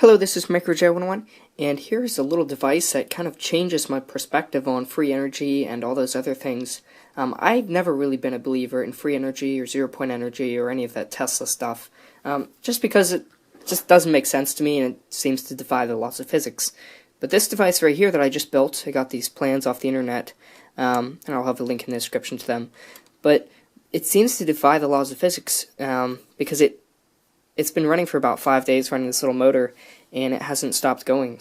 Hello, this is MicroJ101, and here's a little device that kind of changes my perspective on free energy and all those other things. I've never really been a believer in free energy or zero-point energy or any of that Tesla stuff, just because it just doesn't make sense to me and it seems to defy the laws of physics. But this device right here that I just built, I got these plans off the internet, and I'll have a link in the description to them, but it seems to defy the laws of physics, because it's been running for about 5 days, running this little motor, and it hasn't stopped going,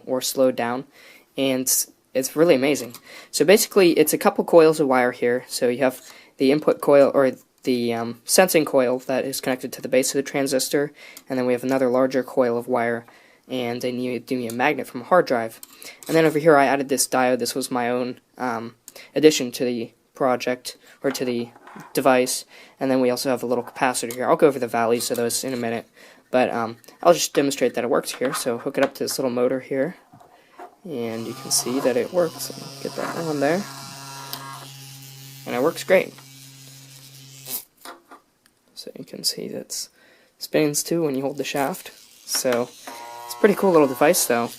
or slowed down, and it's really amazing. So basically, it's a couple coils of wire here. So you have the input coil, or the sensing coil that is connected to the base of the transistor, and then we have another larger coil of wire, and a neodymium magnet from a hard drive. And then over here, I added this diode. This was my own addition to the project, or to the device, and then we also have a little capacitor here. I'll go over the values of those in a minute, but I'll just demonstrate that it works here. So hook it up to this little motor here, and you can see that it works. I'll get that on there, and it works great. So you can see that it spins too when you hold the shaft. So it's a pretty cool little device though.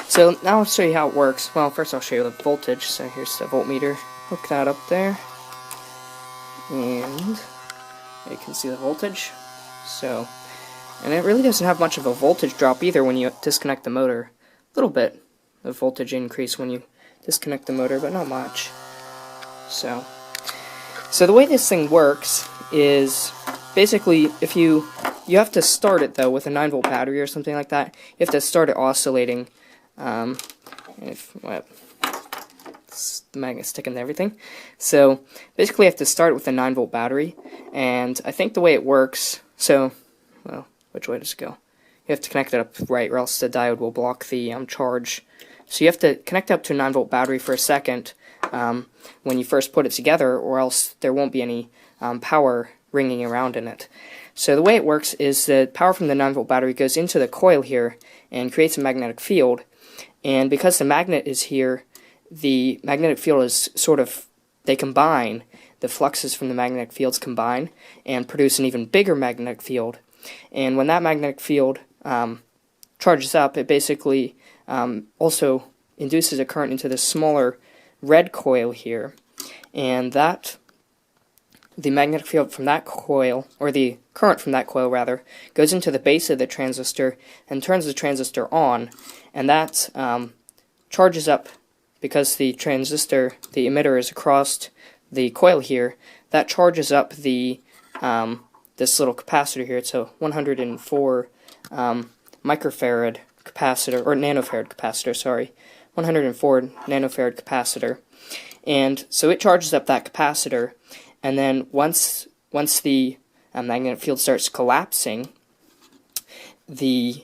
So now I'll show you how it works. Well, first I'll show you the voltage. So here's the voltmeter. Hook that up there, and you can see the voltage. So, and it really doesn't have much of a voltage drop either when you disconnect the motor. A little bit of voltage increase when you disconnect the motor, but not much. So the way this thing works is basically if you have to start it though with a 9-volt battery or something like that. You have to start it oscillating. The magnet's sticking to everything. So basically you have to start it with a 9-volt battery, and I think the way it works, well, which way does it go? You have to connect it up right, or else the diode will block the charge. So you have to connect up to a 9-volt battery for a second when you first put it together, or else there won't be any power ringing around in it. So the way it works is the power from the 9-volt battery goes into the coil here and creates a magnetic field, and because the magnet is here, the magnetic field is they combine, the fluxes from the magnetic fields combine and produce an even bigger magnetic field. And when that magnetic field charges up, it basically also induces a current into this smaller red coil here. And the magnetic field from that coil, or the current from that coil rather, goes into the base of the transistor and turns the transistor on, and that charges up. Because the transistor, the emitter, is across the coil here, that charges up the this little capacitor here. It's a 104 microfarad capacitor, or nanofarad capacitor, sorry, 104 nanofarad capacitor, and so it charges up that capacitor, and then once the magnetic field starts collapsing, the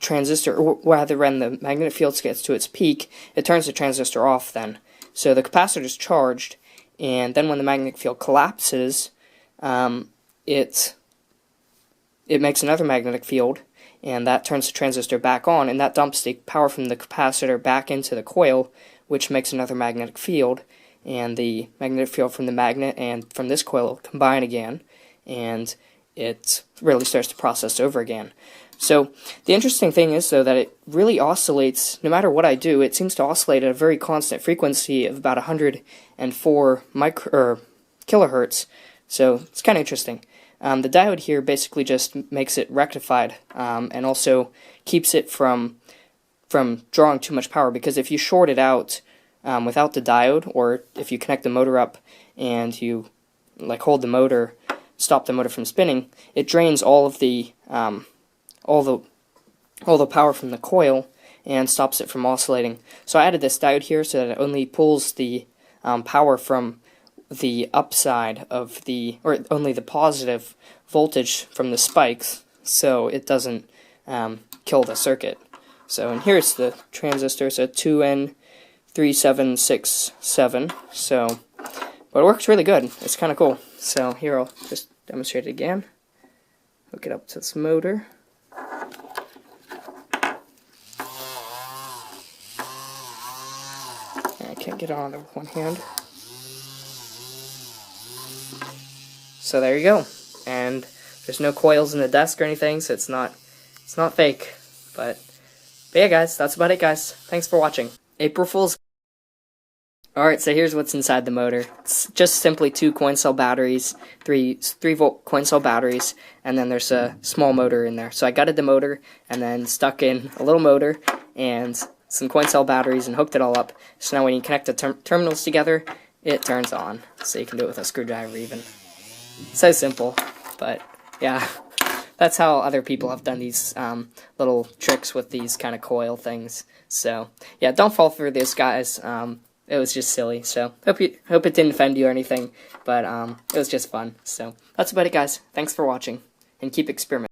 transistor, or rather when the magnetic field gets to its peak, it turns the transistor off then. So the capacitor is charged, and then when the magnetic field collapses, it makes another magnetic field, and that turns the transistor back on, and that dumps the power from the capacitor back into the coil, which makes another magnetic field, and the magnetic field from the magnet and from this coil combine again, and it really starts to process over again. So the interesting thing is, though, that it really oscillates, no matter what I do, it seems to oscillate at a very constant frequency of about 104 kilohertz. So it's kind of interesting. The diode here basically just makes it rectified, and also keeps it from drawing too much power, because if you short it out without the diode, or if you connect the motor up and you hold the motor, stop the motor from spinning, it drains all of the all the power from the coil and stops it from oscillating. So I added this diode here so that it only pulls the power from the upside of or only the positive voltage from the spikes, so it doesn't kill the circuit. So, and here's the transistor, so 2N3767. So, but it works really good. It's kind of cool. So here I'll just demonstrate it again. Hook it up to this motor. I can't get it on with one hand. So there you go. And there's no coils in the desk or anything, so it's not It's not fake, but yeah, guys, that's about it, guys. Thanks for watching. April Fool's. Alright, so here's what's inside the motor. It's just simply 2 coin cell batteries, 3-volt coin cell batteries, and then there's a small motor in there. So I gutted the motor and then stuck in a little motor and some coin cell batteries and hooked it all up. So now when you connect the terminals together, it turns on. So you can do it with a screwdriver even. So simple, but yeah. That's how other people have done these little tricks with these kind of coil things. So yeah, don't fall for this, guys. It was just silly. So hope it didn't offend you or anything, but it was just fun. So that's about it, guys. Thanks for watching, and keep experimenting.